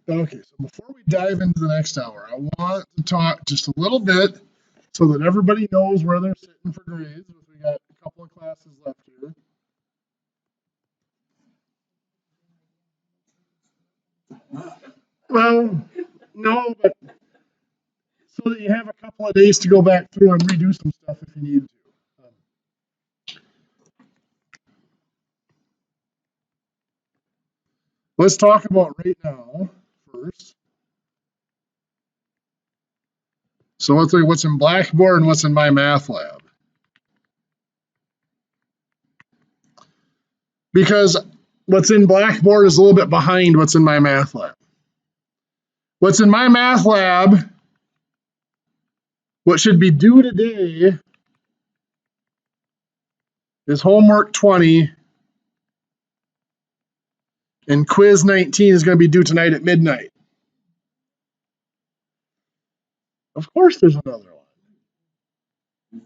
Okay, so before we dive into the next hour, I want to talk just a little bit so that everybody knows where they're sitting for grades. We got a couple of classes left here. Well, no, but so that you have a couple of days to go back through and redo some stuff if you need to. Let's talk about right now first. So let's look at what's in Blackboard and what's in Mymathlab. Because what's in Blackboard is a little bit behind what's in Mymathlab. What's in Mymathlab, what should be due today is homework 20, and quiz 19 is going to be due tonight at midnight. Of course there's another one.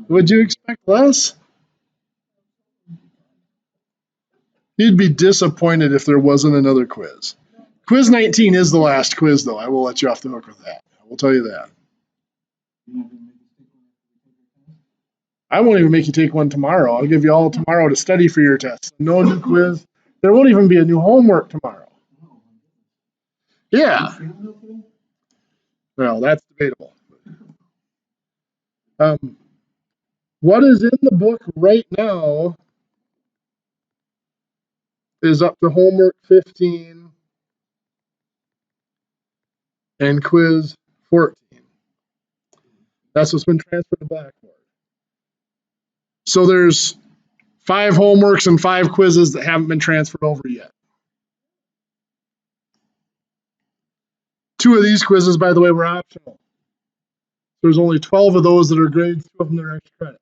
Would you expect less? You'd be disappointed if there wasn't another quiz. Quiz 19 is the last quiz, though. I will let you off the hook with that. I will tell you that. I won't even make you take one tomorrow. I'll give you all tomorrow to study for your test. No new quiz. There won't even be a new homework tomorrow. Yeah. Well, that's debatable. What is in the book right now is up to homework 15 and quiz 14. That's what's been transferred to Blackboard. So there's 5 homeworks and 5 quizzes that haven't been transferred over yet. 2 of these quizzes, by the way, were optional. There's only 12 of those that are grades, 2 of them that are extra credit.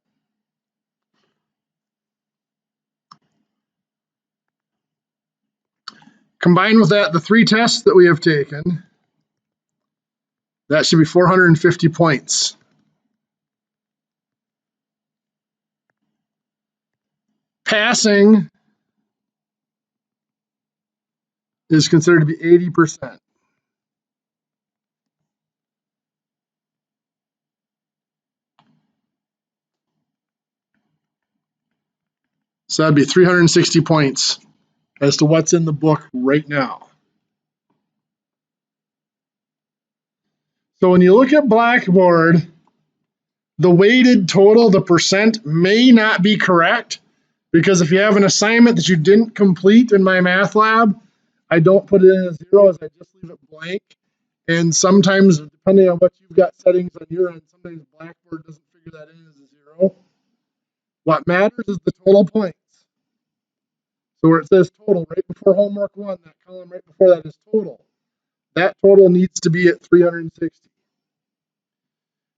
Combined with that, the 3 tests that we have taken, that should be 450 points. Passing is considered to be 80%. So that'd be 360 points as to what's in the book right now. So when you look at Blackboard, the weighted total, the percent, may not be correct, because if you have an assignment that you didn't complete in Mymathlab, I don't put it in as 0, as I just leave it blank. And sometimes, depending on what you've got settings on your end, sometimes Blackboard doesn't figure that in as a 0. What matters is the total points. So where it says total, right before homework 1, that column right before that is total. That total needs to be at 360.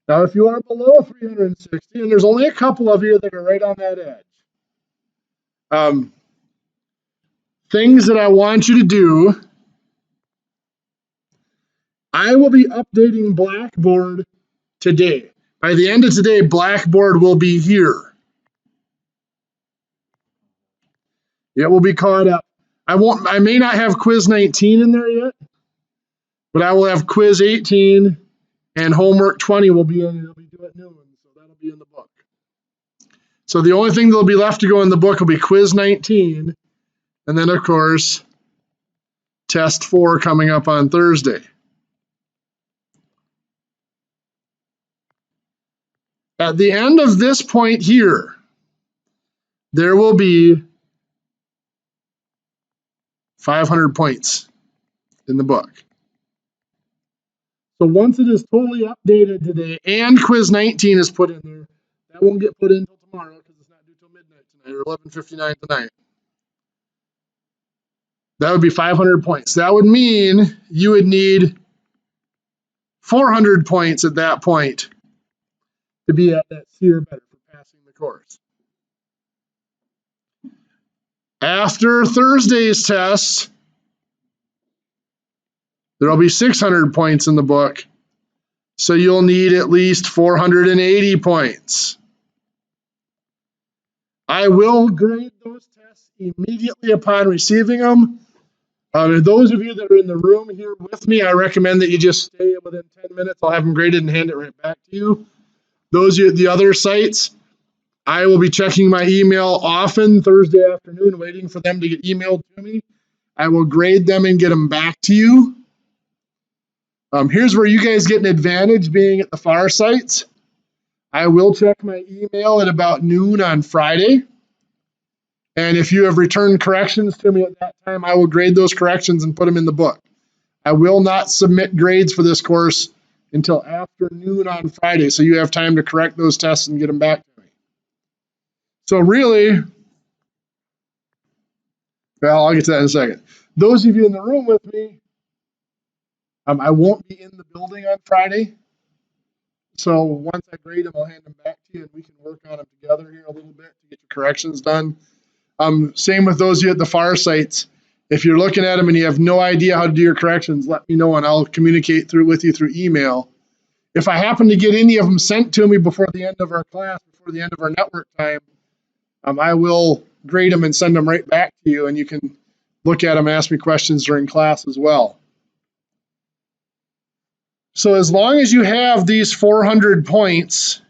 Now, if you are below 360, and there's only a couple of you that are right on that edge, things that I want you to do, I will be updating Blackboard today. By the end of today, Blackboard will be here. It will be caught up. I may not have quiz 19 in there yet, but I will have quiz 18 and homework 20 will be in. It'll be due at noon, so that'll be in the book. So the only thing that'll be left to go in the book will be quiz 19, and then of course test 4 coming up on Thursday. At the end of this point here, there will be 500 points in the book. So once it is totally updated today and quiz 19 is put in there, that won't get put in until tomorrow because it's not due till midnight tonight or 11:59 tonight. That would be 500 points. That would mean you would need 400 points at that point to be at that C or better for passing the course. After Thursday's test, there will be 600 points in the book, so you'll need at least 480 points. I will grade those tests immediately upon receiving them. And those of you that are in the room here with me, I recommend that you just stay within 10 minutes. I'll have them graded and hand it right back to you. Those of you at the other sites, I will be checking my email often Thursday afternoon, waiting for them to get emailed to me. I will grade them and get them back to you. Here's where you guys get an advantage being at the far sites. I will check my email at about noon on Friday. And if you have returned corrections to me at that time, I will grade those corrections and put them in the book. I will not submit grades for this course until after noon on Friday, so you have time to correct those tests and get them back to me. So really, well, I'll get to that in a second. Those of you in the room with me, I won't be in the building on Friday. So once I grade them, I'll hand them back to you and we can work on them together here a little bit to get your corrections done. Same with those of you at the far sites. If you're looking at them and you have no idea how to do your corrections, let me know and I'll communicate with you through email. If I happen to get any of them sent to me before the end of our class, before the end of our network time, I will grade them and send them right back to you, and you can look at them and ask me questions during class as well. So as long as you have these 400 points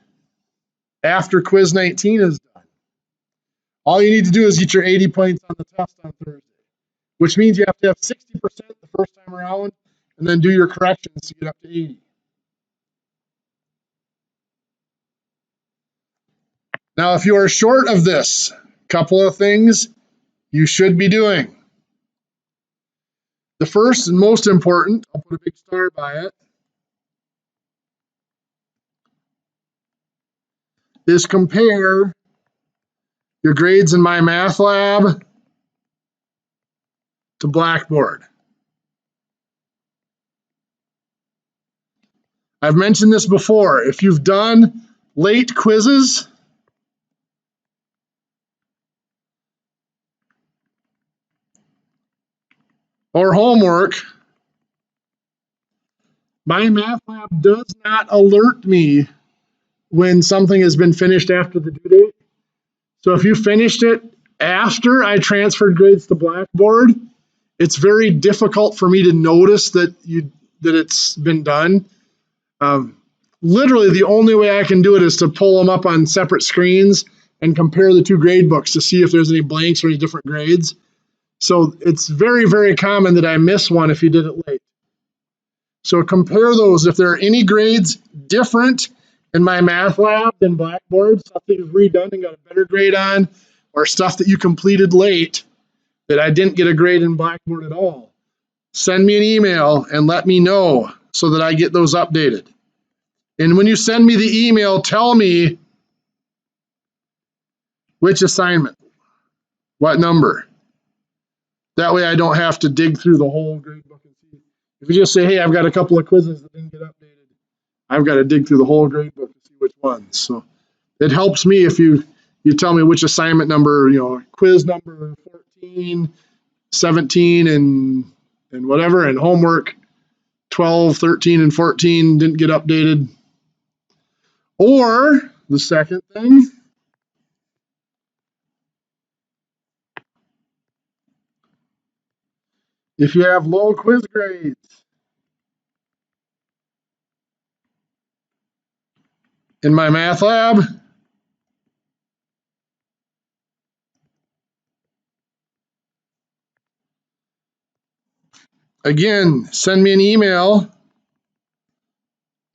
after quiz 19 is done, all you need to do is get your 80 points on the test on Thursday, which means you have to have 60% the first time around and then do your corrections to get up to 80. Now, if you are short of this, a couple of things you should be doing. The first and most important, I'll put a big star by it, is compare your grades in Mymathlab to Blackboard. I've mentioned this before. If you've done late quizzes, or homework, Mymathlab does not alert me when something has been finished after the due date. So if you finished it after I transferred grades to Blackboard, it's very difficult for me to notice that it's been done. Literally, the only way I can do it is to pull them up on separate screens and compare the two grade books to see if there's any blanks or any different grades. So it's very, very common that I miss one if you did it late. So compare those. If there are any grades different in Mymathlab than Blackboard, stuff that you've redone and got a better grade on, or stuff that you completed late that I didn't get a grade in Blackboard at all, send me an email and let me know so that I get those updated. And when you send me the email, tell me which assignment, what number. That way I don't have to dig through the whole grade book and see. If you just say, hey, I've got a couple of quizzes that didn't get updated, I've got to dig through the whole grade book to see which ones. So it helps me if you tell me which assignment number, quiz number 14, 17, and whatever, and homework 12, 13, and 14 didn't get updated. Or the second thing, if you have low quiz grades, in Mymathlab, again, send me an email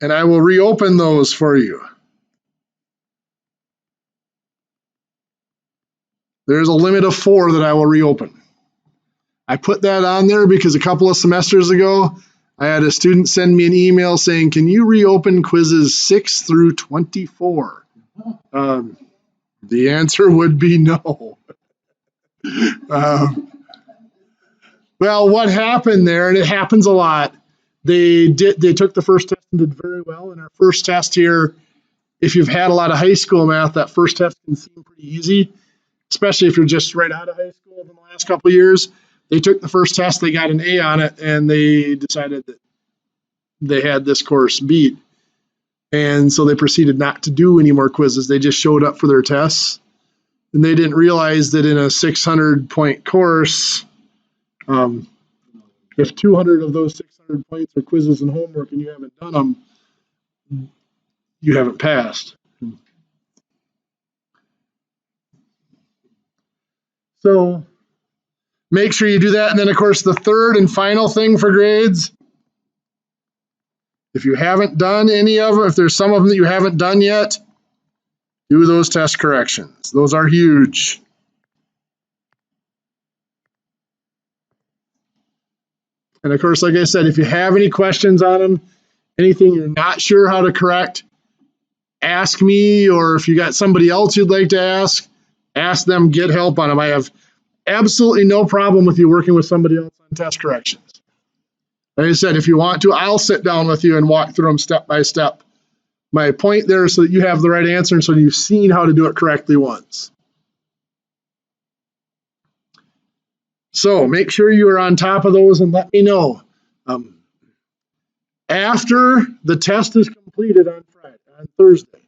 and I will reopen those for you. There's a limit of 4 that I will reopen. I put that on there because a couple of semesters ago, I had a student send me an email saying, can you reopen quizzes 6 through 24? The answer would be no. Well, what happened there, and it happens a lot, they took the first test and did very well. And our first test here, if you've had a lot of high school math, that first test can seem pretty easy, especially if you're just right out of high school in the last couple of years. They took the first test, they got an A on it, and they decided that they had this course beat. And so they proceeded not to do any more quizzes. They just showed up for their tests. And they didn't realize that in a 600-point course, if 200 of those 600 points are quizzes and homework and you haven't done them, you haven't passed. So make sure you do that. And then, of course, the third and final thing for grades, if you haven't done any of them, if there's some of them that you haven't done yet, do those test corrections. Those are huge. And of course, like I said, if you have any questions on them, anything you're not sure how to correct, ask me, or if you got somebody else you'd like to ask them, get help on them. I have absolutely no problem with you working with somebody else on test corrections. Like I said, if you want to, I'll sit down with you and walk through them step by step. My point there is so that you have the right answer and so you've seen how to do it correctly once. So make sure you are on top of those and let me know. After the test is completed on Thursday.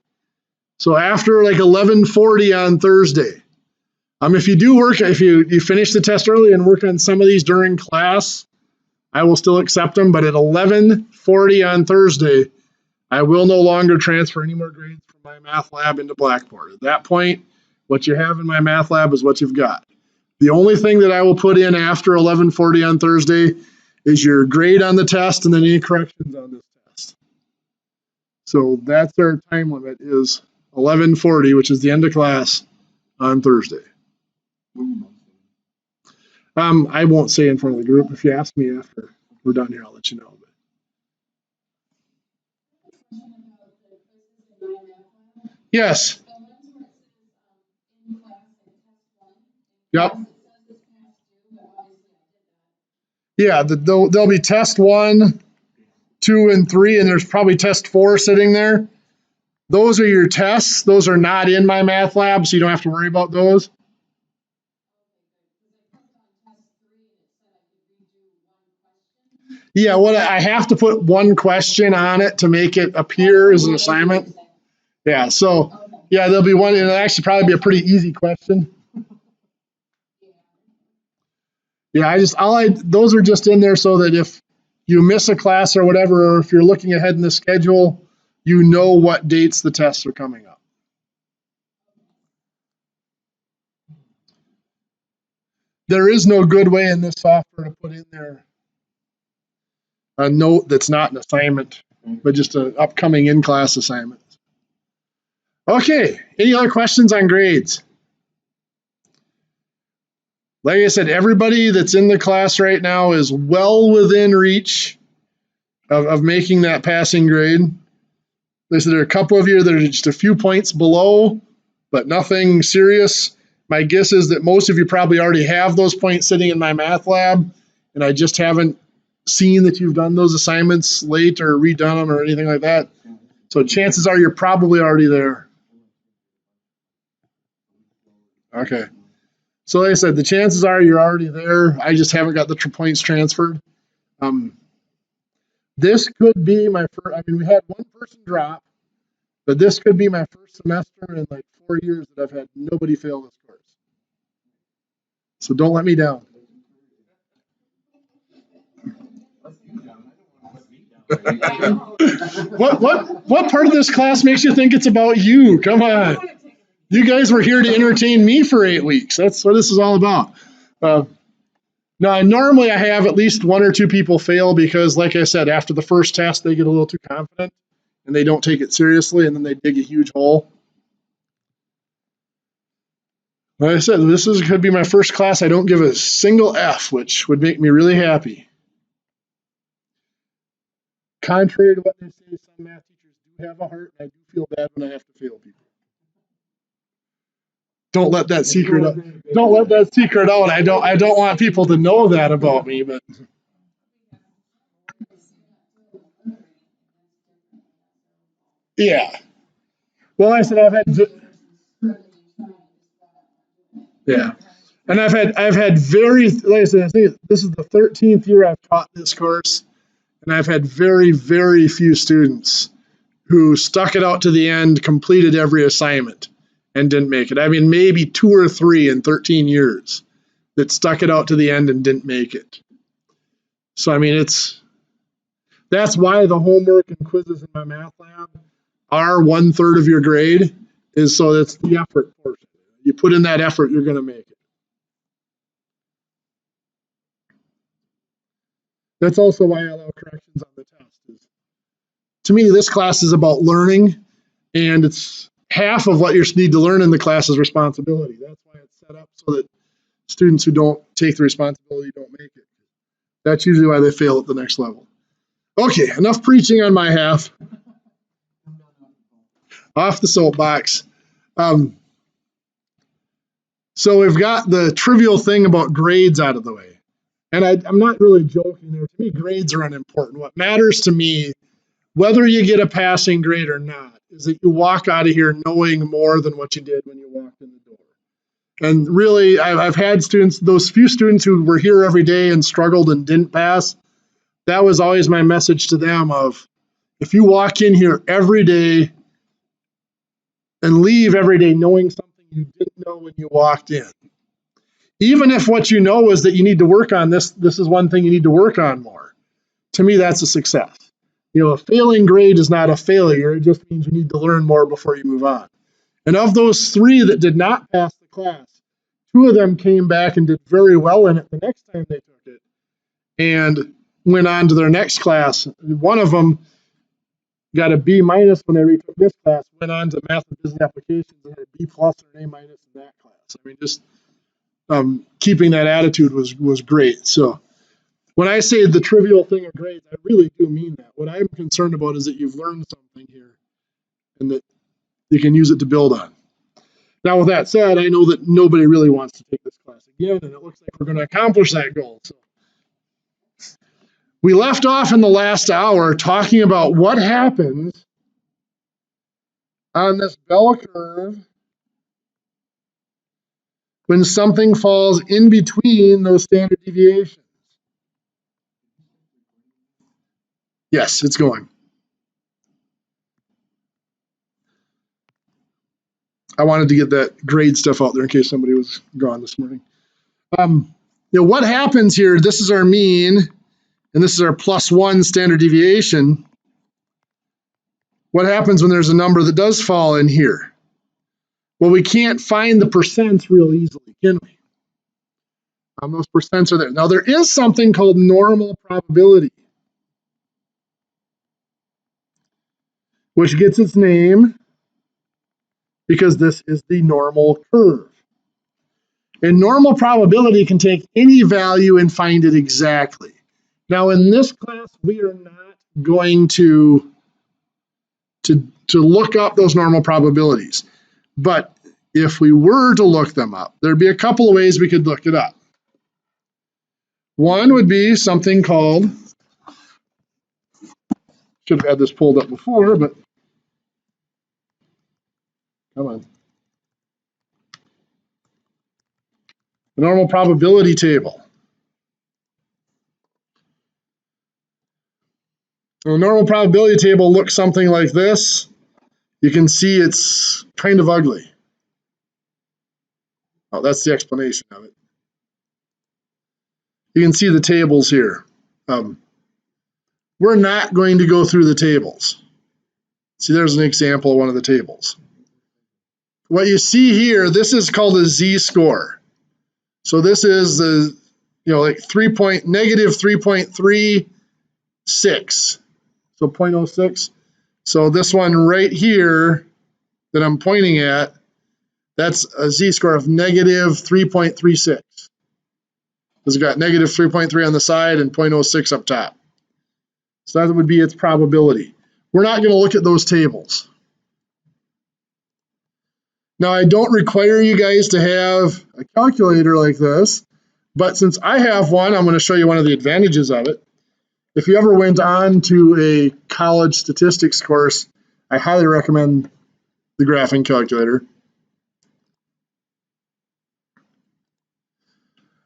So after like 11:40 on Thursday. If you do work, if you finish the test early and work on some of these during class, I will still accept them, but at 11:40 on Thursday, I will no longer transfer any more grades from Mymathlab into Blackboard. At that point, what you have in Mymathlab is what you've got. The only thing that I will put in after 11:40 on Thursday is your grade on the test and then any corrections on this test. So that's our time limit, is 11:40, which is the end of class on Thursday. I won't say in front of the group. If you ask me after we're done here, I'll let you know. Yes. Yep. Yeah, there'll be test 1, 2, and 3, and there's probably test 4 sitting there. Those are your tests. Those are not in Mymathlab, so you don't have to worry about those. Yeah, I have to put one question on it to make it appear as an assignment. Yeah, so yeah, there'll be one. It'll actually probably be a pretty easy question. Yeah, those are just in there so that if you miss a class or whatever, or if you're looking ahead in the schedule, you know what dates the tests are coming up. There is no good way in this software to put in there a note that's not an assignment, but just an upcoming in-class assignment. Okay, any other questions on grades? Like I said, everybody that's in the class right now is well within reach of making that passing grade. They said there are a couple of you that are just a few points below, but nothing serious. My guess is that most of you probably already have those points sitting in Mymathlab, and I just haven't seen that you've done those assignments late or redone them or anything like that. So chances are you're probably already there. Okay. So like I said, the chances are you're already there. I just haven't got the points transferred. This could be my first, we had one person drop, but this could be my first semester in like 4 years that I've had nobody fail this course. So don't let me down. What part of this class makes you think it's about you? Come on. You guys were here to entertain me for 8 weeks. That's what this is all about. Now, normally I have at least 1 or 2 people fail because, like I said, after the first test, they get a little too confident and they don't take it seriously, and then they dig a huge hole. Like I said, this could be my first class I don't give a single F, which would make me really happy. Contrary to what they say, some math teachers do have a heart, and I do feel bad when I have to fail people. Don't let that secret out. Don't let that secret out. I don't want people to know that about me, but yeah. Well, I said I've had yeah. And I've had very, like I said, I think this is the 13th year I've taught this course, and I've had very, very few students who stuck it out to the end, completed every assignment, and didn't make it. Maybe 2 or 3 in 13 years that stuck it out to the end and didn't make it. So, I mean, that's why the homework and quizzes in Mymathlab are 1/3 of your grade, is so that's the effort portion. You put in that effort, you're going to make it. That's also why I allow corrections on the test. To me, this class is about learning, and it's half of what you need to learn in the class is responsibility. That's why it's set up so that students who don't take the responsibility don't make it. That's usually why they fail at the next level. Okay, enough preaching on my half. Off the soapbox. So we've got the trivial thing about grades out of the way. And I'm not really joking there. To me, grades are unimportant. What matters to me, whether you get a passing grade or not, is that you walk out of here knowing more than what you did when you walked in the door. And really, I've had students, those few students who were here every day and struggled and didn't pass, that was always my message to them of, if you walk in here every day and leave every day knowing something you didn't know when you walked in, even if what you know is that you need to work on this is one thing you need to work on more. To me, that's a success. You know, a failing grade is not a failure. It just means you need to learn more before you move on. And of those 3 that did not pass the class, 2 of them came back and did very well in it the next time they took it and went on to their next class. One of them got a B- when they retook this class, went on to Math and Business Applications and had a B+ or an A- in that class. I mean, just keeping that attitude was great. So when I say the trivial thing of grades, I really do mean that. What I'm concerned about is that you've learned something here and that you can use it to build on. Now, with that said, I know that nobody really wants to take this class again, and it looks like we're going to accomplish that goal. So we left off in the last hour talking about what happens on this bell curve when something falls in between those standard deviations. Yes, it's going. I wanted to get that grade stuff out there in case somebody was gone this morning. What happens here, this is our mean, and this is our +1 standard deviation. What happens when there's a number that does fall in here? Well, we can't find the percents real easily, can we? Those percents are there. Now, there is something called normal probability, which gets its name because this is the normal curve. And normal probability can take any value and find it exactly. Now, in this class, we are not going to look up those normal probabilities. But if we were to look them up, there'd be a couple of ways we could look it up. One would be something called, should have had this pulled up before, but come on. The normal probability table. The normal probability table looks something like this. You can see it's kind of ugly. Oh, that's the explanation of it. You can see the tables here. We're not going to go through the tables. See, there's an example of one of the tables. What you see here, this is called a z-score. So this is the, like negative 3.36. So 0.06. So this one right here that I'm pointing at, that's a z-score of negative 3.36. It's got negative 3.3 on the side and 0.06 up top. So that would be its probability. We're not going to look at those tables. Now, I don't require you guys to have a calculator like this, but since I have one, I'm going to show you one of the advantages of it. If you ever went on to a college statistics course, I highly recommend the graphing calculator.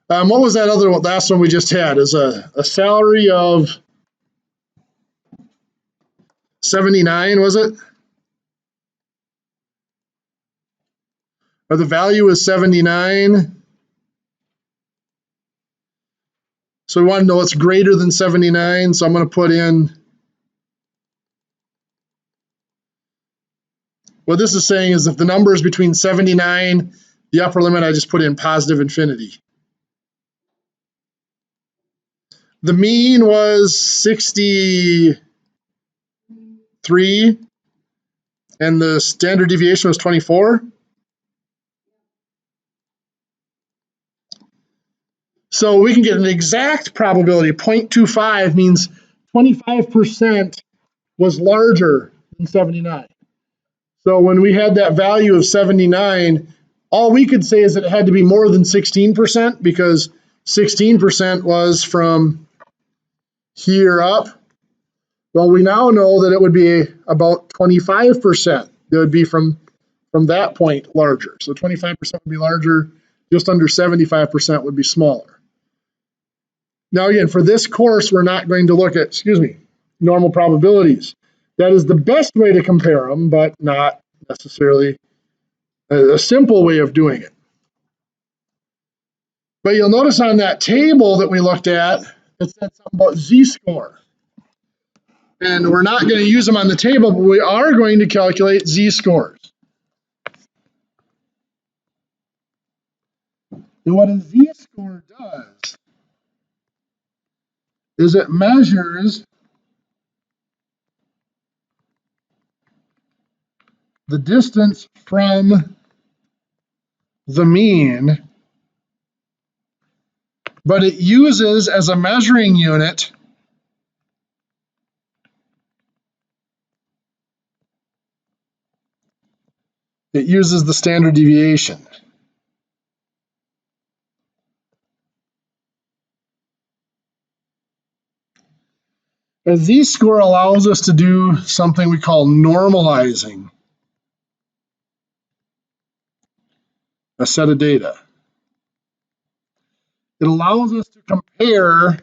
What was that last one we just had? Is a salary of 79, was it? Or the value is 79. So we want to know what's greater than 79. So I'm going to put in, what this is saying is if the number is between 79, the upper limit, I just put in positive infinity. The mean was 63, and the standard deviation was 24. So we can get an exact probability. 0.25 means 25% was larger than 79. So when we had that value of 79, all we could say is that it had to be more than 16% because 16% was from here up. Well, we now know that it would be about 25%. It would be from that point larger. So 25% would be larger, just under 75% would be smaller. Now again, for this course, we're not going to look at, normal probabilities. That is the best way to compare them, but not necessarily a simple way of doing it. But you'll notice on that table that we looked at, it said something about z-score. And we're not going to use them on the table, but we are going to calculate z-scores. And what a z-score does is it measures the distance from the mean, but it uses as a measuring unit the standard deviation. A z-score allows us to do something we call normalizing a set of data. It allows us to compare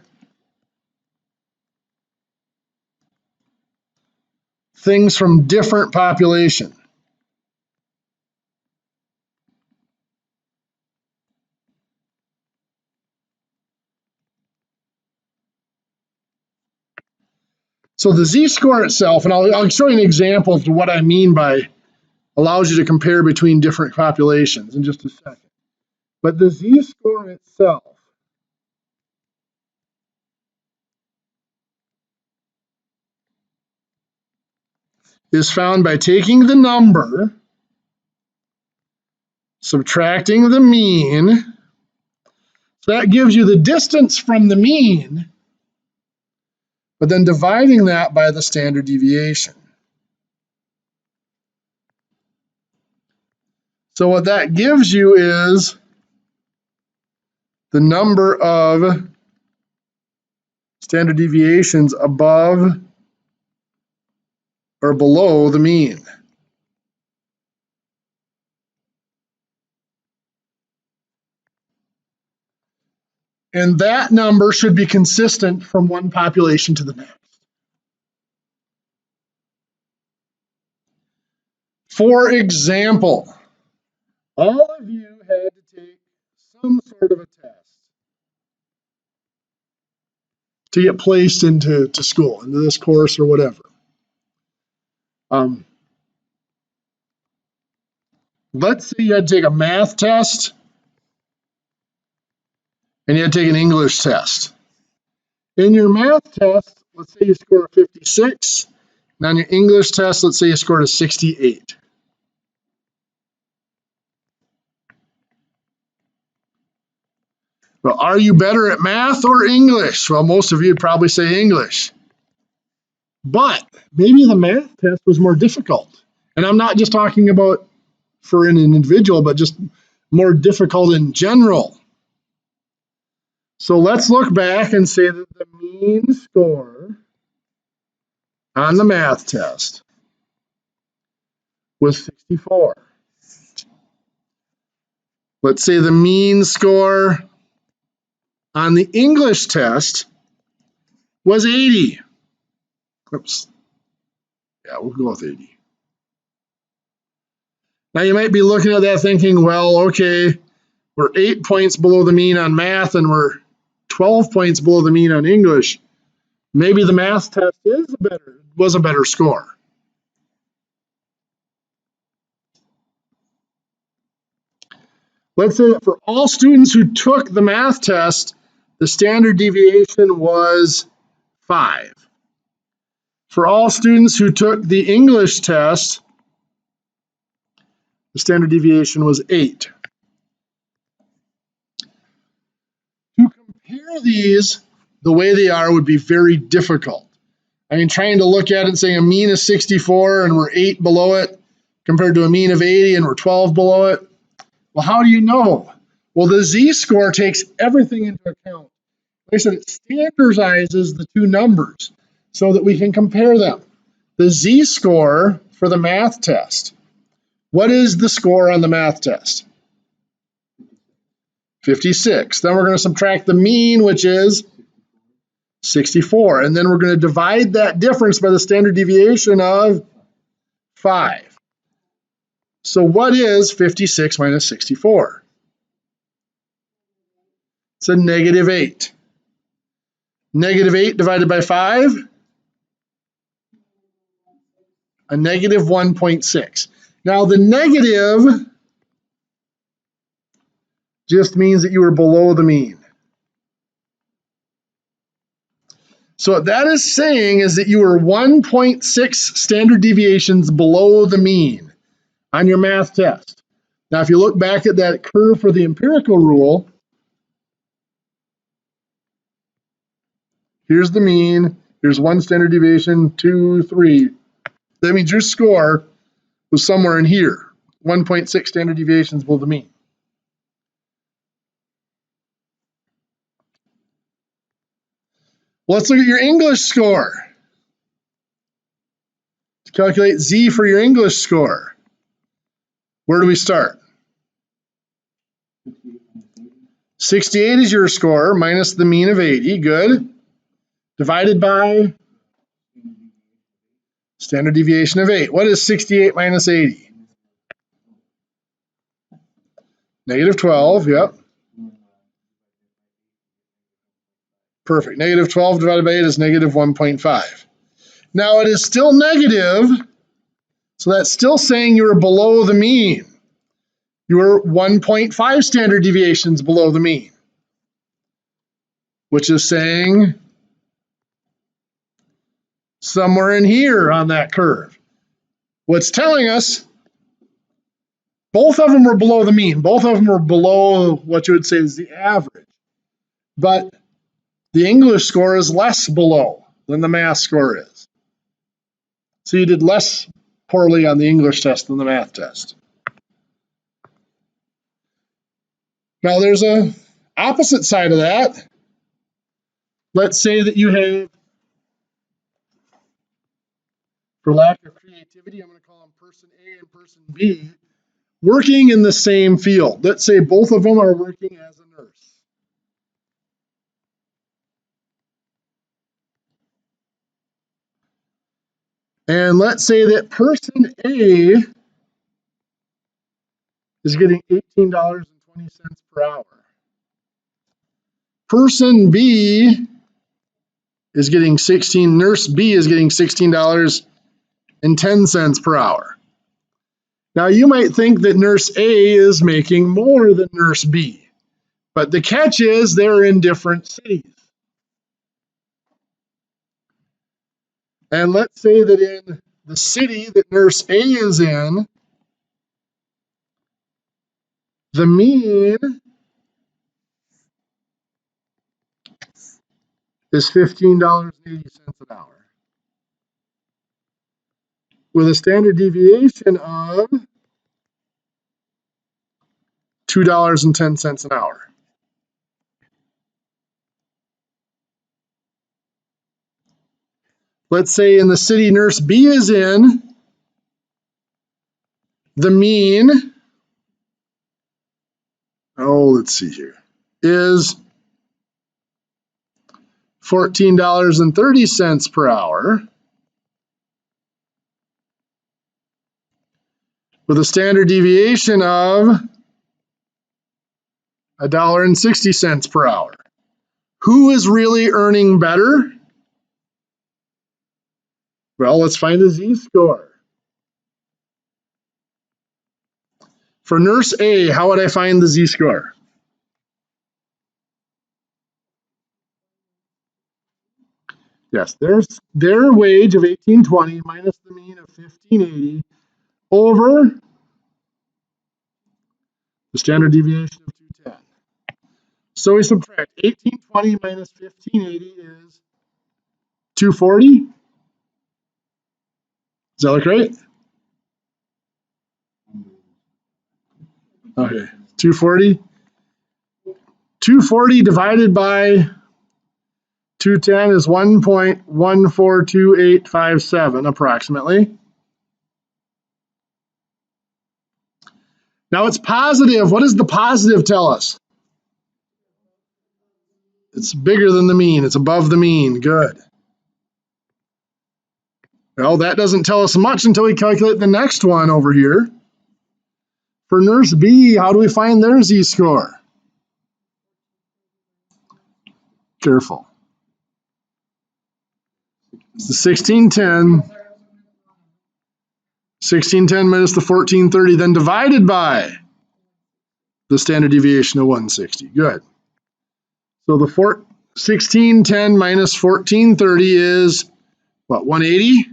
things from different populations. So the z-score itself, and I'll show you an example of what I mean by allows you to compare between different populations in just a second. But the z-score itself is found by taking the number, subtracting the mean. So that gives you the distance from the mean, but then dividing that by the standard deviation. So what that gives you is the number of standard deviations above or below the mean. And that number should be consistent from one population to the next. For example, all of you had to take some sort of a test to get placed into school, into this course or whatever. Let's say you had to take a math test and you had to take an English test. In your math test, let's say you score a 56, and on your English test, let's say you scored a 68. Well, are you better at math or English? Well, most of you would probably say English. But maybe the math test was more difficult. And I'm not just talking about for an individual, but just more difficult in general. So let's look back and say that the mean score on the math test was 64. Let's say the mean score on the English test was 80. Oops. Yeah, we'll go with 80. Now you might be looking at that thinking, well, okay, we're 8 points below the mean on math and we're 12 points below the mean on English, maybe the math test was a better score. Let's say that for all students who took the math test, the standard deviation was 5. For all students who took the English test, the standard deviation was 8. To compare these the way they are would be very difficult. I mean, trying to look at it and saying a mean of 64 and we're 8 below it compared to a mean of 80 and we're 12 below it. Well, how do you know? Well, the z-score takes everything into account. Like I said, it standardizes the two numbers so that we can compare them. The z-score for the math test. What is the score on the math test? 56. Then we're going to subtract the mean, which is 64. And then we're going to divide that difference by the standard deviation of 5. So what is 56 minus 64? It's a negative 8. Negative 8 divided by 5? A negative 1.6. Now the negative just means that you were below the mean. So what that is saying is that you were 1.6 standard deviations below the mean on your math test. Now, if you look back at that curve for the empirical rule, here's the mean, here's 1 standard deviation, 2, 3. That means your score was somewhere in here, 1.6 standard deviations below the mean. Let's look at your English score. To calculate Z for your English score, where do we start? 68 is your score, minus the mean of 80, good. Divided by standard deviation of 8. What is 68 minus 80? Negative 12, yep. Perfect. Negative 12 divided by 8 is negative 1.5. Now it is still negative, so that's still saying you were below the mean. You were 1.5 standard deviations below the mean, which is saying somewhere in here on that curve. What's telling us both of them were below the mean. Both of them were below what you would say is the average. But the English score is less below than the math score is. So you did less poorly on the English test than the math test. Now there's an opposite side of that. Let's say that you have, for lack of creativity, I'm going to call them person A and person B, working in the same field. Let's say both of them are working as a nurse. And let's say that person A is getting $18.20 per hour. Person B is getting nurse B is getting $16.10 per hour. Now you might think that nurse A is making more than nurse B, but the catch is they're in different cities. And let's say that in the city that nurse A is in, the mean is $15.80 an hour, with a standard deviation of $2.10 an hour. Let's say in the city nurse B is in, the mean, let's see here, is $14.30 per hour, with a standard deviation of $1.60 per hour. Who is really earning better? Well, let's find the z-score. For nurse A, how would I find the z-score? Yes, their wage of 1820 minus the mean of 1580 over the standard deviation of 210. So we subtract 1820 minus 1580 is 240. Does that look right? Okay, 240. 240 divided by 210 is 1.142857 approximately. Now it's positive. What does the positive tell us? It's bigger than the mean. It's above the mean. Good. Well, that doesn't tell us much until we calculate the next one over here. For nurse B, how do we find their z-score? Careful. It's the 1610 minus the 1430, then divided by the standard deviation of 160. Good. So the 1610 minus 1430 is what, 180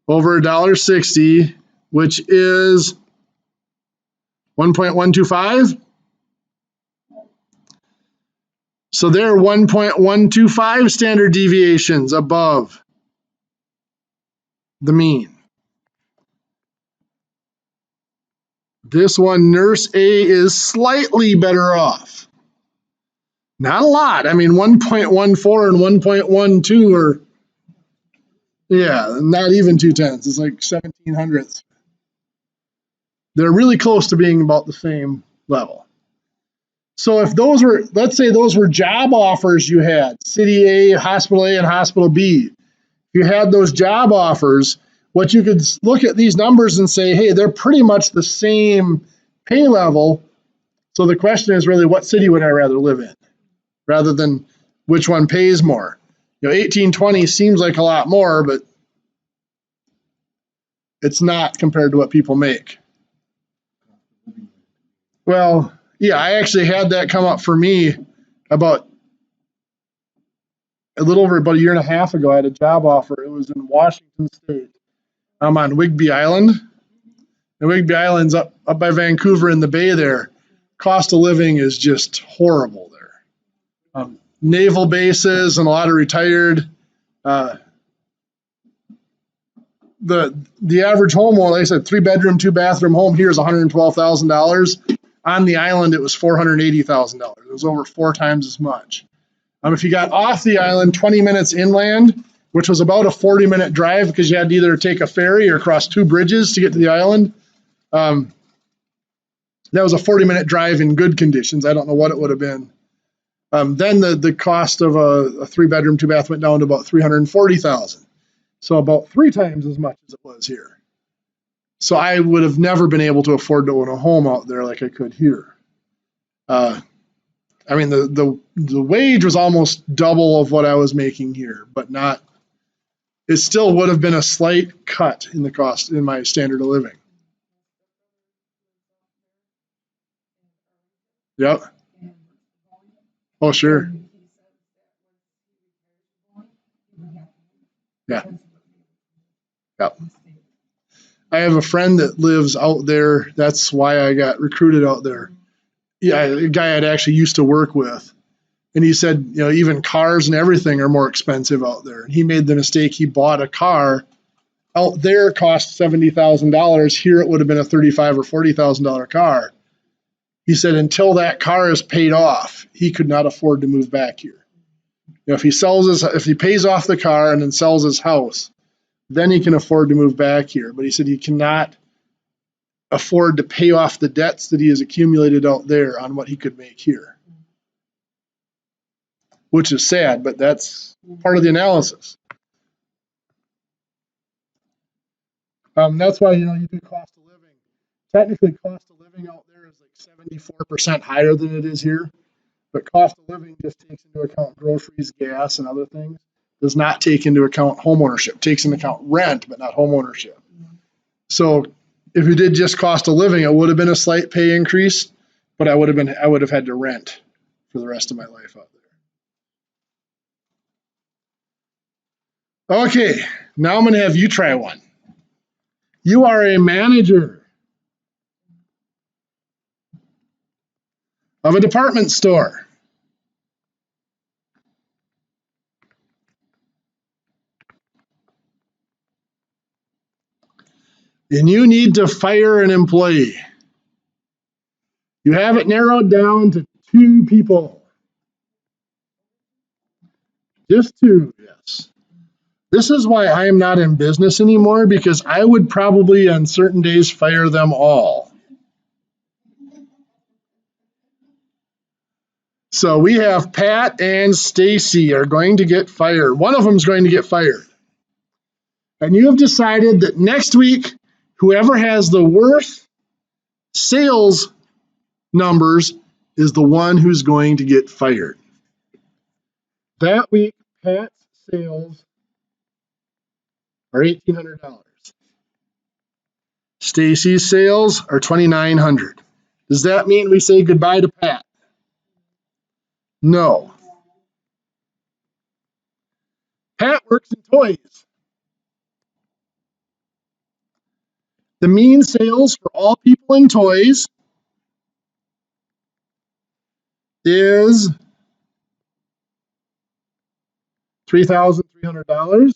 over $1.60, which is 1.125. So they're 1.125 standard deviations above the mean. This one, nurse A, is slightly better off. Not a lot. I mean, 1.14 and 1.12 are, yeah, not even 2/10. It's like 1700ths. They're really close to being about the same level. So if those were, let's say those were job offers you had, City A, Hospital A, and Hospital B. If you had those job offers, what you could look at these numbers and say, hey, they're pretty much the same pay level. So the question is really, what city would I rather live in, rather than which one pays more? 1820 seems like a lot more, but it's not compared to what people make. Well, yeah, I actually had that come up for me about a little over about a year and a half ago. I had a job offer. It was in Washington State. I'm on Whigby Island. And Whigby Island's up by Vancouver in the bay there. Cost of living is just horrible there. Naval bases and a lot of retired. The average home, like I said, 3-bedroom, 2-bathroom home here is $112,000. On the island, it was $480,000. It was over 4 times as much. If you got off the island 20 minutes inland, which was about a 40-minute drive because you had to either take a ferry or cross 2 bridges to get to the island, that was a 40-minute drive in good conditions. I don't know what it would have been. Then the cost of a 3-bedroom, 2-bath went down to about $340,000. So about 3 times as much as it was here. So I would have never been able to afford to own a home out there like I could here. I mean, the wage was almost double of what I was making here, but not. It still would have been a slight cut in the cost in my standard of living. Yep. Oh, sure. Yeah. Yep. I have a friend that lives out there. That's why I got recruited out there. Yeah, a guy I'd actually used to work with. And he said, even cars and everything are more expensive out there. And he made the mistake. He bought a car out there, cost $70,000. Here it would have been a $35,000 or $40,000 car. He said until that car is paid off, he could not afford to move back here. If he pays off the car and then sells his house, then he can afford to move back here. But he said he cannot afford to pay off the debts that he has accumulated out there on what he could make here. Which is sad, but that's part of the analysis. That's why, you do cost of living. Technically, cost of living out there is like 74% higher than it is here. But cost of living just takes into account groceries, gas, and other things. Does not take into account home ownership. Takes into account rent, but not home ownership. So if you did just cost of living, it would have been a slight pay increase, but I would have had to rent for the rest of my life out there. Okay, now I'm going to have you try one. You are a manager of a department store. And you need to fire an employee. You have it narrowed down to 2 people. Just 2, yes. This is why I am not in business anymore, because I would probably on certain days fire them all. So we have Pat and Stacy are going to get fired. One of them is going to get fired. And you have decided that next week, whoever has the worst sales numbers is the one who's going to get fired. That week, Pat's sales are $1,800. Stacy's sales are $2,900. Does that mean we say goodbye to Pat? No. Pat works in toys. The mean sales for all people in toys is $3,300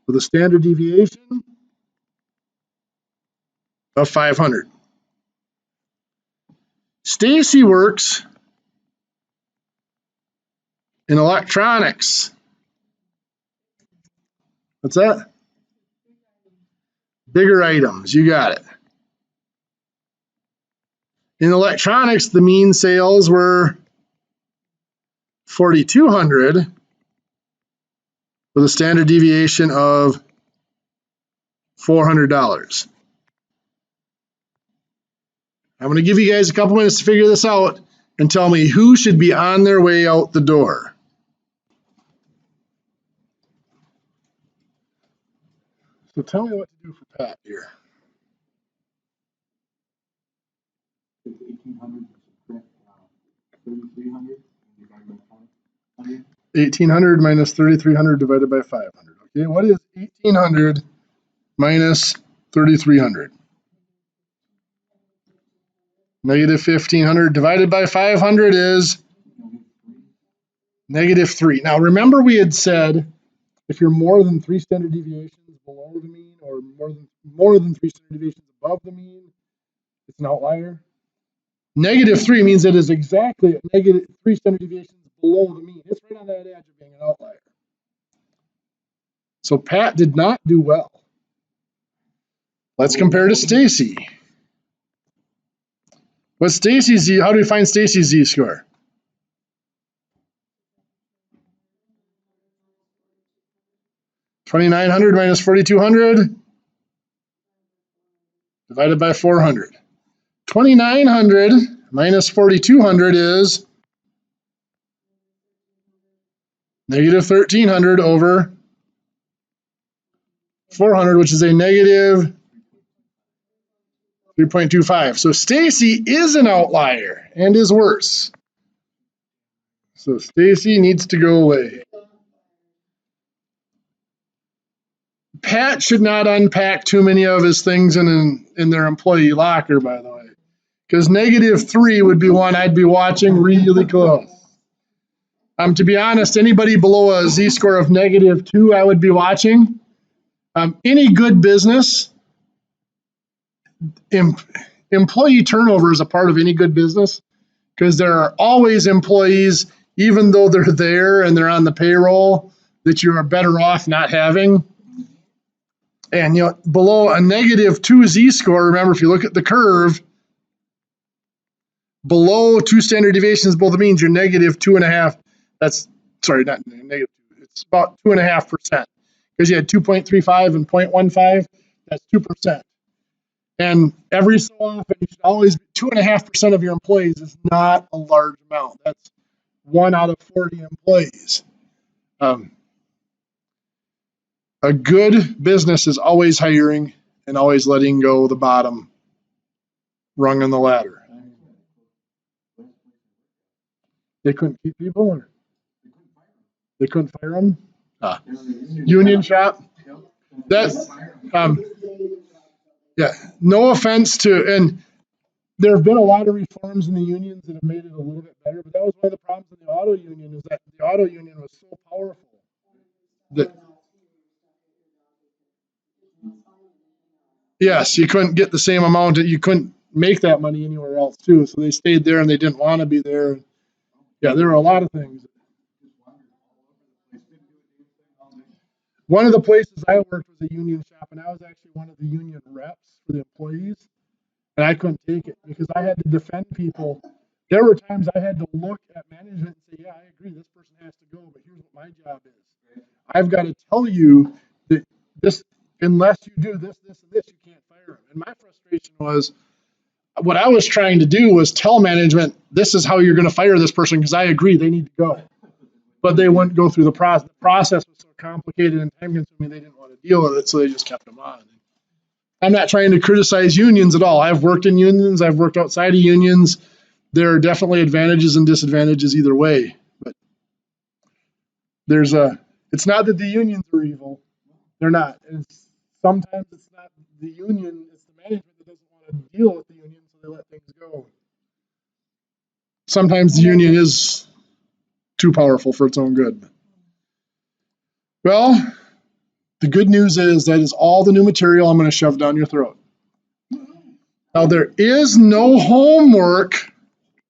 with a standard deviation of 500. Stacy works in electronics. What's that? Bigger items, you got it. In electronics, the mean sales were $4,200 with a standard deviation of $400. I'm going to give you guys a couple minutes to figure this out and tell me who should be on their way out the door. So tell me what to do for Pat here. 1,800 minus 3,300 divided by 500. Okay, what is 1,800 minus 3,300? Negative 1,500 divided by 500 is negative 3. Now remember we had said if you're more than 3 standard deviations below the mean or more than 3 standard deviations above the mean, it's an outlier. Negative 3 means it is exactly negative 3 standard deviations below the mean. It's right on that edge of being an outlier. So Pat did not do well. Let's compare to Stacy. What's Stacy's Z? How do we find Stacy's Z-score? $2,900 minus 4,200 divided by 400. 2,900 minus 4,200 is negative 1,300 over 400, which is a negative 3.25. So Stacy is an outlier and is worse. So Stacy needs to go away. Pat should not unpack too many of his things in their employee locker, by the way, because negative 3 would be one I'd be watching really close. To be honest, anybody below a Z-score of negative 2, I would be watching. Any good business, employee turnover is a part of any good business because there are always employees, even though they're there and they're on the payroll, that you are better off not having. And below a negative 2 Z-score, remember, if you look at the curve, below 2 standard deviations below the means, you're negative 2.5. That's, sorry, not negative 2. It's about 2.5%. Because you had 2.35 and 0.15, that's 2%. And every so often, you should always 2.5% of your employees is not a large amount. That's 1 out of 40 employees. A good business is always hiring and always letting go the bottom rung on the ladder. They couldn't keep people, or they couldn't fire them. Union shop. That's yeah. No offense to, and there have been a lot of reforms in the unions that have made it a little bit better, but that was one of the problems in the auto union, is that the auto union was so powerful that yes, you couldn't get the same amount, you couldn't make that money anywhere else too. So they stayed there and they didn't want to be there. Yeah, there were a lot of things. One of the places I worked was a union shop, and I was actually one of the union reps for the employees. And I couldn't take it because I had to defend people. There were times I had to look at management and say, yeah, I agree, this person has to go, but here's what my job is. I've got to tell you that this, unless you do this, this, and this, you can't fire them. And my frustration was, what I was trying to do was tell management, this is how you're going to fire this person, because I agree they need to go. But they wouldn't go through the process. The process was so complicated and time consuming, they didn't want to deal with it, so they just kept them on. I'm not trying to criticize unions at all. I've worked in unions. I've worked outside of unions. There are definitely advantages and disadvantages either way. But it's not that the unions are evil. They're not. Sometimes it's not the union, it's the management that doesn't want to deal with the union, so they let things go. Sometimes the union is too powerful for its own good. Well, the good news is that is all the new material I'm going to shove down your throat. Now, there is no homework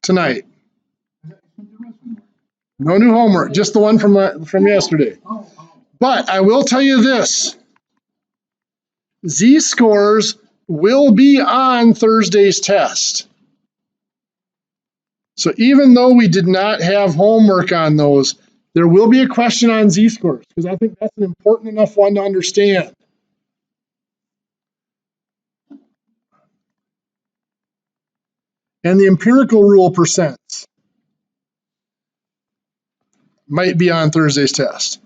tonight. No new homework, just the one from yesterday. But I will tell you this. Z-scores will be on Thursday's test. So even though we did not have homework on those, there will be a question on Z-scores, because I think that's an important enough one to understand. And the empirical rule percents might be on Thursday's test.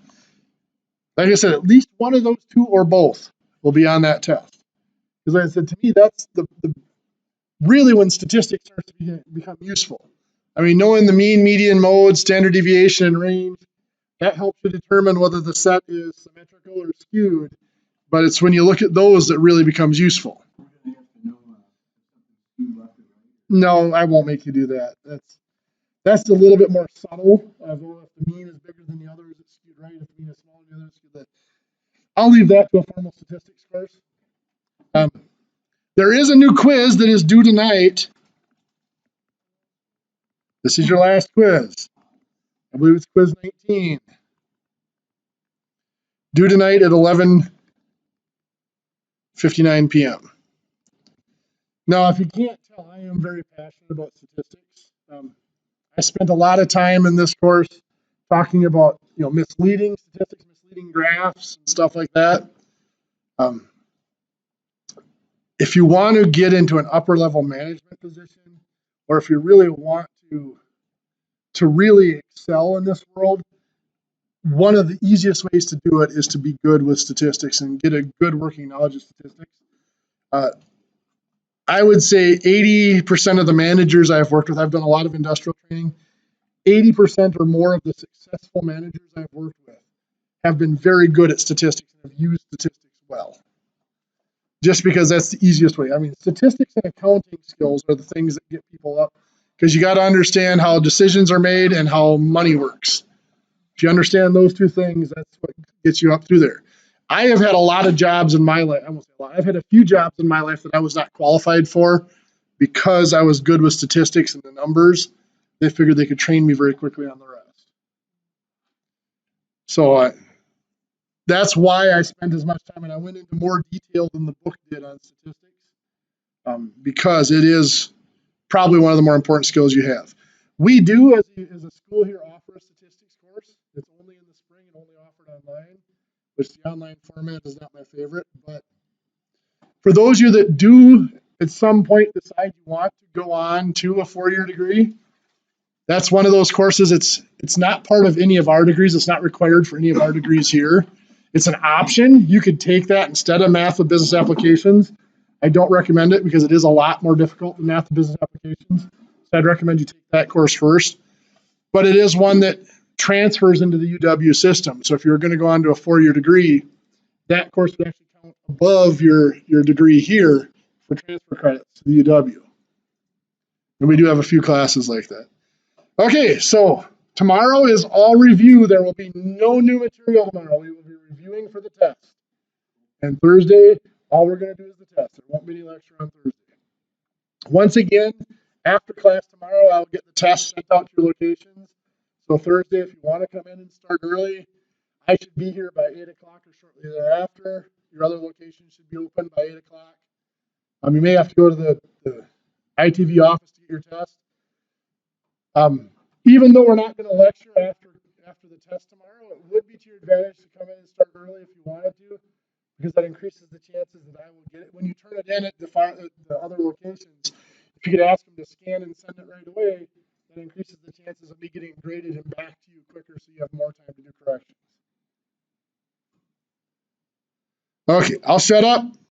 Like I said, at least one of those two or both will be on that test. Because like I said, to me, that's the really when statistics start to become useful. I mean, knowing the mean, median, mode, standard deviation, and range, that helps you determine whether the set is symmetrical or skewed. But it's when you look at those that really becomes useful. No, I won't make you do that. That's a little bit more subtle. If the mean is bigger than the other, is it skewed right? If the mean is smaller than the other, is it skewed left? I'll leave that to a formal statistics course. There is a new quiz that is due tonight. This is your last quiz. I believe it's quiz 19. Due tonight at 11:59 p.m. Now, if you can't tell, I am very passionate about statistics. I spent a lot of time in this course talking about misleading statistics, misleading graphs, and stuff like that. If you want to get into an upper level management position, or if you really want to really excel in this world, one of the easiest ways to do it is to be good with statistics and get a good working knowledge of statistics. I would say 80% of the managers I've worked with, I've done a lot of industrial training, 80% or more of the successful managers I've worked with have been very good at statistics and have used statistics well. Just because that's the easiest way. I mean, statistics and accounting skills are the things that get people up, because you got to understand how decisions are made and how money works. If you understand those two things, that's what gets you up through there. I have had a lot of jobs in my life. I won't say a lot. I've had a few jobs in my life that I was not qualified for because I was good with statistics and the numbers. They figured they could train me very quickly on the rest. So that's why I spent as much time, and I went into more detail than the book did on statistics, because it is probably one of the more important skills you have. We do, as a school here, offer a statistics course. It's only in the spring and only offered online, which the online format is not my favorite. But For those of you that do at some point decide you want to go on to a 4-year degree, that's one of those courses. It's not part of any of our degrees. It's not required for any of our degrees here. It's an option. You could take that instead of Math with Business Applications. I don't recommend it because it is a lot more difficult than Math with Business Applications. So I'd recommend you take that course first. But it is one that transfers into the UW system. So if you're going to go on to a 4-year degree, that course would actually count above your degree here for transfer credits to the UW. And we do have a few classes like that. Okay, so tomorrow is all review. There will be no new material tomorrow. We will be reviewing for the test. And Thursday, all we're going to do is the test. There won't be any lecture on Thursday. Once again, after class tomorrow, I'll get the test sent out to your locations. So Thursday, if you want to come in and start early, I should be here by 8 o'clock or shortly thereafter. Your other location should be open by 8 o'clock. You may have to go to the ITV office to get your test. Even though we're not going to lecture after the test tomorrow, it would be to your advantage to come in and start early if you wanted to, because that increases the chances that I will get it. When you turn it in at the other locations, if you could ask them to scan and send it right away, that increases the chances of me getting it graded and back to you quicker so you have more time to do corrections. Okay, I'll shut up.